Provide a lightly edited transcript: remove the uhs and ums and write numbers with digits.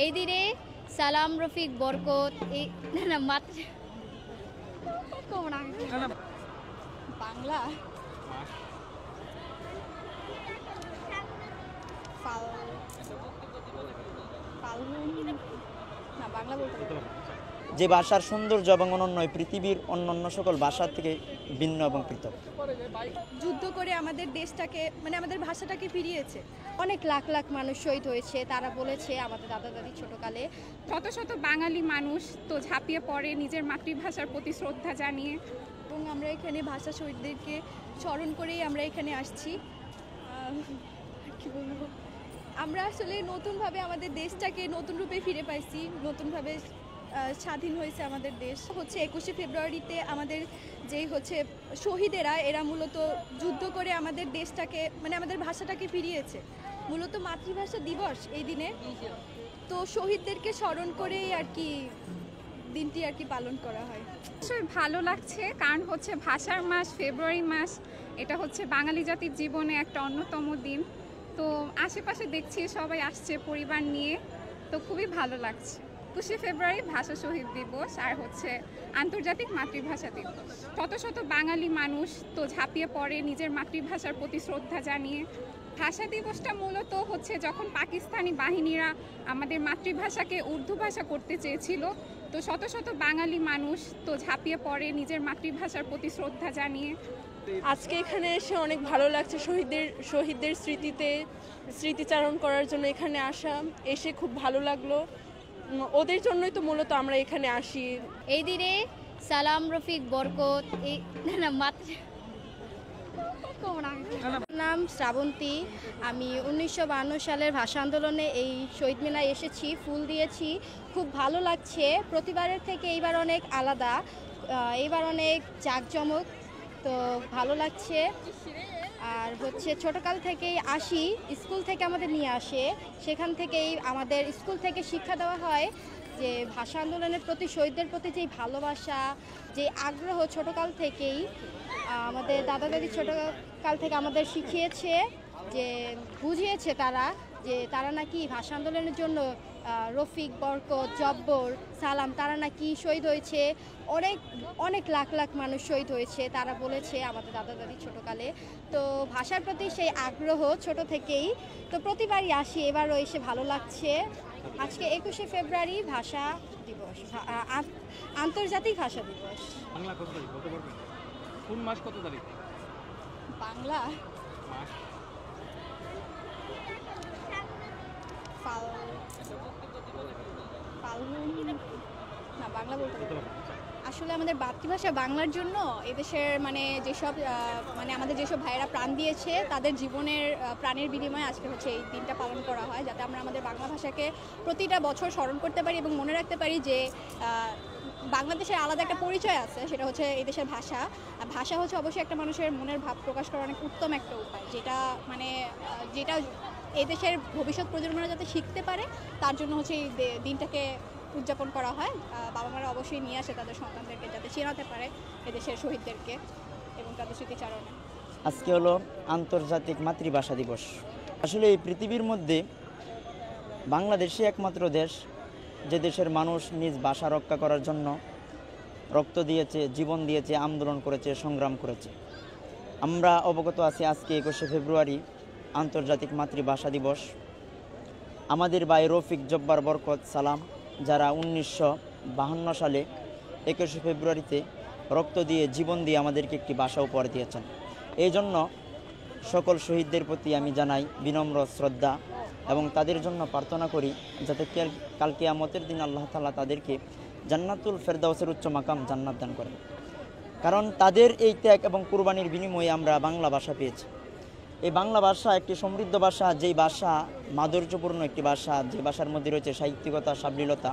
এই দিনে সালাম রফিক বরকত এই না মাত্র বাংলা না বাংলা বলতে যে ভাষার সৌন্দর্য এবং অনন্য পৃথিবীর অন্যান্য সকল ভাষার থেকে ভিন্ন এবং পৃথক। যুদ্ধ করে আমাদের দেশটাকে আমাদের ভাষাটাকে ফিরিয়েছে। অনেক লাখ লাখ মানুষ শহীদ হয়েছে, তারা বলেছে আমাদের দাদা দাদি ছোটকালে। শত শত বাঙালি মানুষ তো ঝাঁপিয়ে পড়ে নিজের মাতৃভাষার প্রতি শ্রদ্ধা জানিয়ে, এবং আমরা এখানে ভাষা শহীদদেরকে স্মরণ করেই আমরা এখানে আসছি। কি বলবো, আমরা আসলে নতুনভাবে আমাদের দেশটাকে নতুন রূপে ফিরে পাইছি, নতুনভাবে স্বাধীন হয়েছে আমাদের দেশ। 21শে ফেব্রুয়ারিতে আমাদের যেই শহীদেরা, এরা মূলত যুদ্ধ করে আমাদের দেশটাকে আমাদের ভাষাটাকে ফিরিয়েছে। মূলত মাতৃভাষা দিবস এই দিনে, তো শহীদদেরকে স্মরণ করেই দিনটি পালন করা হয়। আসলে ভালো লাগছে, কারণ ভাষার মাস ফেব্রুয়ারি মাস, এটা বাঙালি জাতির জীবনে একটা অন্যতম দিন। তো আশেপাশে দেখছি সবাই আসছে পরিবার নিয়ে, তো খুবই ভালো লাগছে। 21শে ফেব্রুয়ারি ভাষা শহীদ দিবস আর আন্তর্জাতিক মাতৃভাষা দিবস। শত শত বাঙালি মানুষ তো ঝাঁপিয়ে পড়ে নিজের মাতৃভাষার প্রতি শ্রদ্ধা জানিয়ে। ভাষা দিবসটা মূলত যখন পাকিস্তানি বাহিনীরা আমাদের মাতৃভাষাকে উর্দু ভাষা করতে চেয়েছিল, তো শত শত বাঙালি মানুষ তো ঝাঁপিয়ে পড়ে নিজের মাতৃভাষার প্রতি শ্রদ্ধা জানিয়ে। আজকে এখানে এসে অনেক ভালো লাগছে, শহীদদের স্মৃতিচারণ করার জন্য এখানে আসা, এসে খুব ভালো লাগলো। ওদের জন্যই তো মূলত আমরা এখানে আসি। এই দিনে সালাম রফিক বরকত এই না মাত্র নাম শ্রাবন্তী। আমি 1952 সালের ভাষা আন্দোলনে এই শহীদ মিনারে এসেছি, ফুল দিয়েছি। খুব ভালো লাগছে, প্রতিবারের থেকে এইবার অনেক আলাদা, এইবার অনেক জাঁকজমক, তো ভালো লাগছে। আর ছোটকাল থেকেই আসি, স্কুল থেকে আমাদের নিয়ে আসে, সেখান থেকেই আমাদের স্কুল থেকে শিক্ষা দেওয়া হয় যে ভাষা আন্দোলনের প্রতি, শহীদদের প্রতি যে ভালোবাসা, যে আগ্রহ ছোটকাল থেকেই আমাদের দাদা দাদি ছোটকাল থেকে আমাদের শিখিয়েছে, যে বুঝিয়েছে তারা যে তারা নাকি ভাষা আন্দোলনের জন্য রফিক বরকত জব্বর সালাম তারা নাকি শহীদ হয়েছে, অনেক অনেক লাখ লাখ মানুষ শহীদ হয়েছে, তারা বলেছে আমাদের দাদা দাদি ছোটকালে। তো ভাষার প্রতি সেই আগ্রহ ছোট থেকেই, তো প্রতিবারই আসি, এবারও এসে ভালো লাগছে। আজকে 21শে ফেব্রুয়ারি ভাষা দিবস, আন্তর্জাতিক ভাষা দিবস। বাংলা কত তারিখ বলতে পারবেন? কোন মাস কত তারিখ? বাংলা মাস না বাংলা বলতে পারবো। আসলে আমাদের মাতৃভাষা বাংলার জন্য এদেশের যেসব আমাদের যেসব ভাইয়েরা প্রাণ দিয়েছে, তাদের জীবনের প্রাণের বিনিময়ে আজকে এই দিনটা পালন করা হয়, যাতে আমরা আমাদের বাংলা ভাষাকে প্রতিটা বছর স্মরণ করতে পারি এবং মনে রাখতে পারি যে বাংলাদেশের আলাদা একটা পরিচয় আছে, সেটা এই দেশের ভাষা। আর ভাষা অবশ্যই একটা মানুষের মনের ভাব প্রকাশ করার অনেক উত্তম একটা উপায়, যেটা যেটা এই দেশের ভবিষ্যৎ প্রজন্মরা যাতে শিখতে পারে, তার জন্য এই দিনটাকে উদযাপন করা হয়। বাবা মারা অবশ্যই নিয়ে আসে তাদের সন্তানদেরকে, যাতে চেনাতে পারে এদেশের শহীদদেরকে এবং তাদের স্মৃতিচারণে। আজকে হলো আন্তর্জাতিক মাতৃভাষা দিবস। আসলে এই পৃথিবীর মধ্যে বাংলাদেশই একমাত্র দেশ যে দেশের মানুষ নিজ ভাষা রক্ষা করার জন্য রক্ত দিয়েছে, জীবন দিয়েছে, আন্দোলন করেছে, সংগ্রাম করেছে। আমরা অবগত আছি আজকে 21শে ফেব্রুয়ারি আন্তর্জাতিক মাতৃভাষা দিবস। আমাদের ভাই রফিক জব্বার বরকত সালাম, যারা 1952 সালে 21শে ফেব্রুয়ারিতে রক্ত দিয়ে, জীবন দিয়ে আমাদেরকে একটি ভাষা উপহার দিয়েছেন। এই জন্য সকল শহীদদের প্রতি আমি জানাই বিনম্র শ্রদ্ধা এবং তাদের জন্য প্রার্থনা করি যাতে কাল কিয়ামতের দিন আল্লাহ তাআলা তাদেরকে জান্নাতুল ফেরদাউসের উচ্চ মাকাম জান্নাত দান করেন। কারণ তাদের এই ত্যাগ এবং কুরবানির বিনিময়ে আমরা বাংলা ভাষা পেয়েছি। এই বাংলা ভাষা একটি সমৃদ্ধ ভাষা, যেই ভাষা মাধুর্যপূর্ণ একটি ভাষা, যে ভাষার মধ্যে রয়েছে সাহিত্যিকতা, সাবলীলতা,